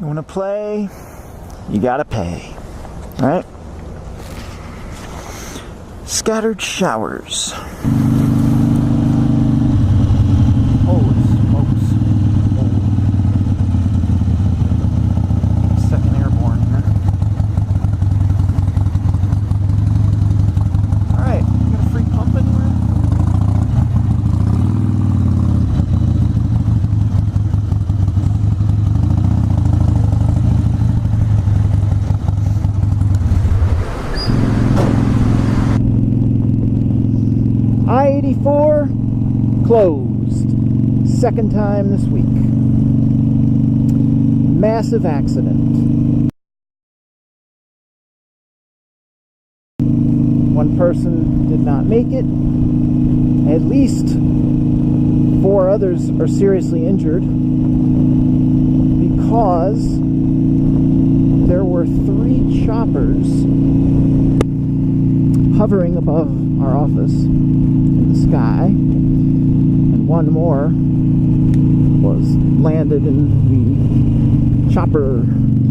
You want to play, you gotta pay, right? Scattered showers. Holy smokes. Second airborne here. Alright, you got a free pump anywhere? I-84 closed. Second time this week. Massive accident. One person did not make it. At least 4 others are seriously injured because there were 3 choppers hovering above our office in the sky, and one more was landed in the chopper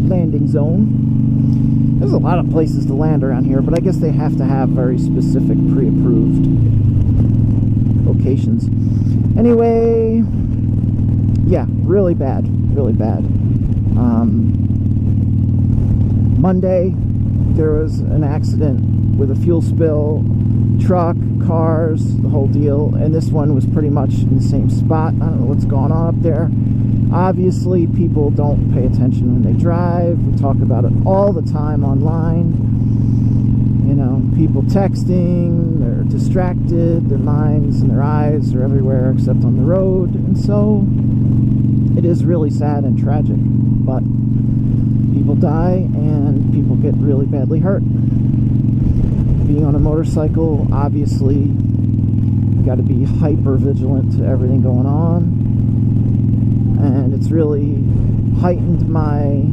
landing zone. There's a lot of places to land around here, but I guess they have to have very specific pre-approved locations. Anyway, yeah, really bad, really bad. Monday there was an accident with a fuel spill, truck, cars, the whole deal, and this one was pretty much in the same spot. I don't know what's going on up there. Obviously, people don't pay attention when they drive. We talk about it all the time online. You know, people texting, they're distracted, their minds and their eyes are everywhere except on the road, and so it is really sad and tragic, but people die and people get really badly hurt. Being on a motorcycle, obviously, you got to be hyper vigilant to everything going on, and it's really heightened my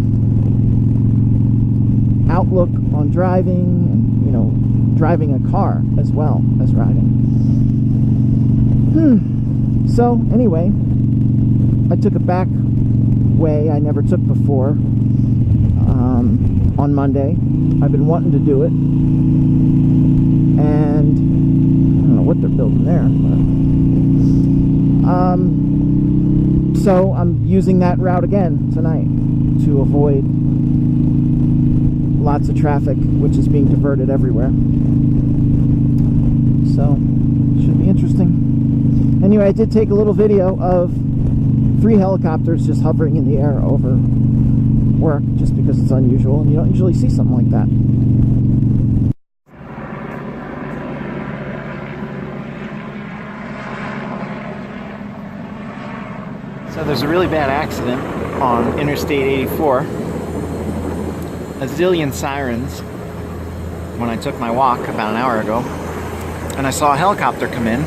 outlook on driving, and you know, driving a car as well as riding. So anyway, I took a back way I never took before on Monday. I've been wanting to do it, and I don't know what they're building there, but so I'm using that route again tonight to avoid lots of traffic, which is being diverted everywhere. So should be interesting. Anyway, I did take a little video of 3 helicopters just hovering in the air over work, just because it's unusual and you don't usually see something like that. So there's a really bad accident on Interstate 84. A zillion sirens when I took my walk about an hour ago, and I saw a helicopter come in,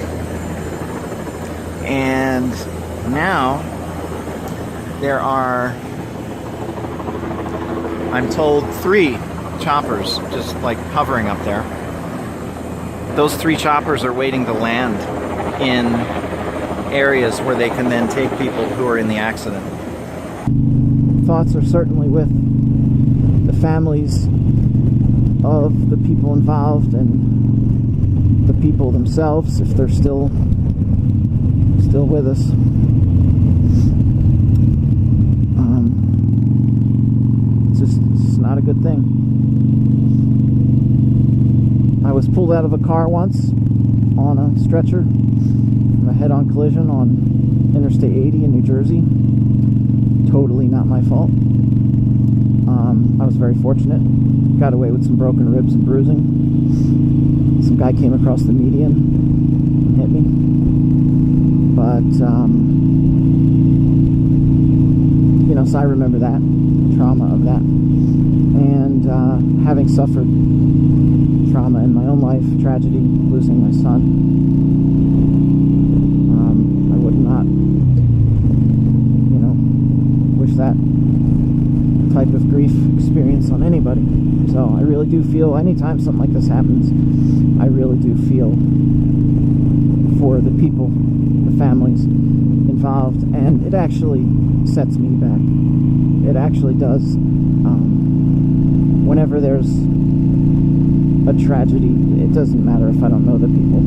and now there are, I'm told, 3 choppers just like hovering up there. Those 3 choppers are waiting to land in areas where they can then take people who are in the accident. Thoughts are certainly with the families of the people involved and the people themselves, if they're still with us. It's not a good thing. I was pulled out of a car once on a stretcher from a head-on collision on Interstate 80 in New Jersey. Totally not my fault. I was very fortunate. Got away with some broken ribs and bruising. Some guy came across the median and hit me. But, you know, so I remember that, trauma of that. And having suffered trauma in my own life, tragedy, losing my son, I would not, you know, wish that type of grief experience on anybody. So I really do feel, anytime something like this happens, I really do feel for the people, the families involved, and it actually sets me back it actually does. Whenever there's a tragedy, it doesn't matter if I don't know the people.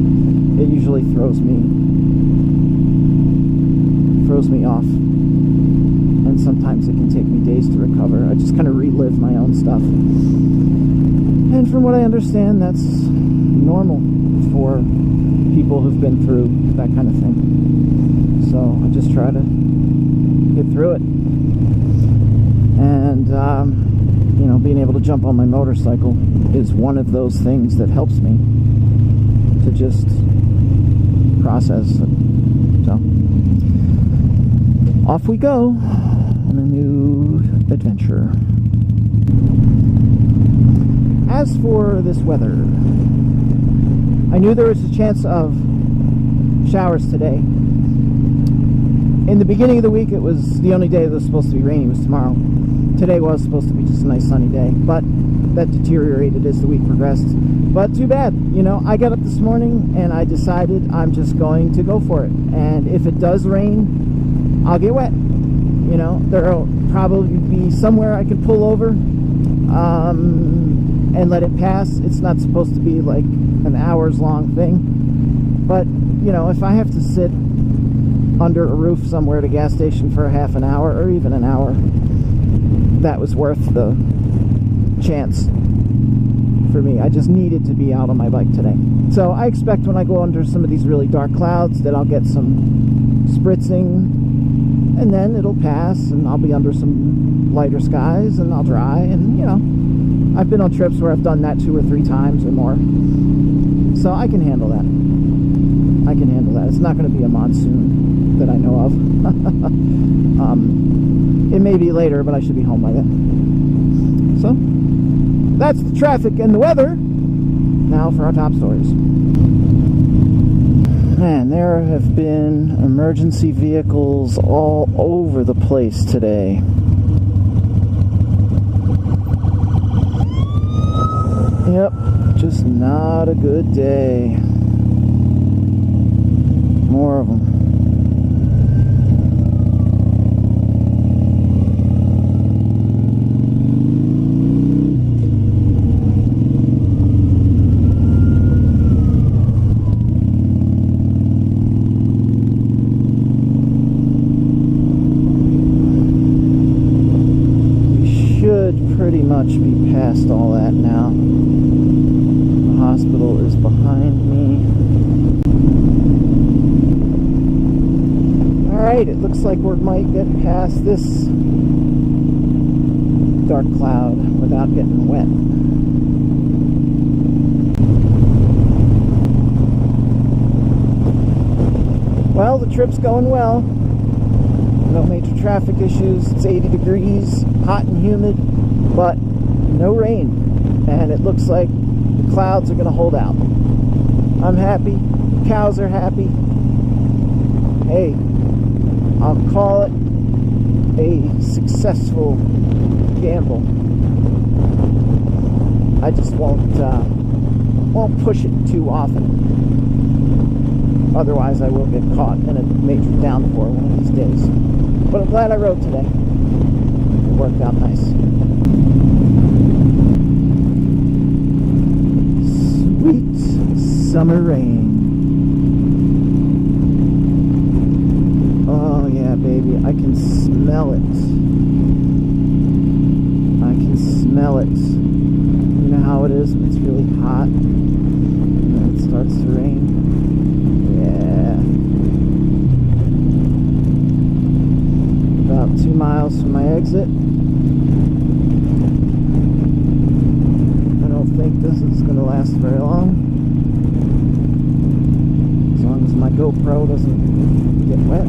It usually throws me off, and sometimes it can take me days to recover. I just kind of relive my own stuff, and from what I understand, that's normal for people who've been through that kind of thing. So I just try to get through it, and you know, being able to jump on my motorcycle is one of those things that helps me to just process it. So off we go on a new adventure. As for this weather, I knew there was a chance of showers today. In the beginning of the week, it was the only day that was supposed to be rainy was tomorrow. Today was supposed to be just a nice sunny day, but that deteriorated as the week progressed. But too bad, you know, I got up this morning and I decided I'm just going to go for it. And if it does rain, I'll get wet. You know, there'll probably be somewhere I can pull over and let it pass. It's not supposed to be like an hours long thing. But, you know, if I have to sit under a roof somewhere at a gas station for a half an hour or even an hour, that was worth the chance for me. I just needed to be out on my bike today. So I expect when I go under some of these really dark clouds that I'll get some spritzing, and then it'll pass and I'll be under some lighter skies and I'll dry. And you know, I've been on trips where I've done that 2 or 3 times or more, so I can handle that. I can handle that. It's not going to be a monsoon that I know of. It may be later, but I should be home by then. So that's the traffic and the weather. Now for our top stories. Man, there have been emergency vehicles all over the place today. Yep, just not a good day. More of them. Pretty much be past all that now. The hospital is behind me. Alright, it looks like we might get past this dark cloud without getting wet. Well, the trip's going well. No major traffic issues. It's 80 degrees, hot and humid, but no rain, and it looks like the clouds are going to hold out. I'm happy, the cows are happy. Hey, I'll call it a successful gamble. I just won't push it too often. Otherwise I will get caught in a major downpour one of these days. But I'm glad I rode today. It worked out nice. Sweet summer rain. Oh yeah, baby, I can smell it. I can smell it. You know how it is when it's really hot and then it starts to rain? Yeah. About 2 miles from my exit. I don't think this is going to last very long. As long as my GoPro doesn't get wet.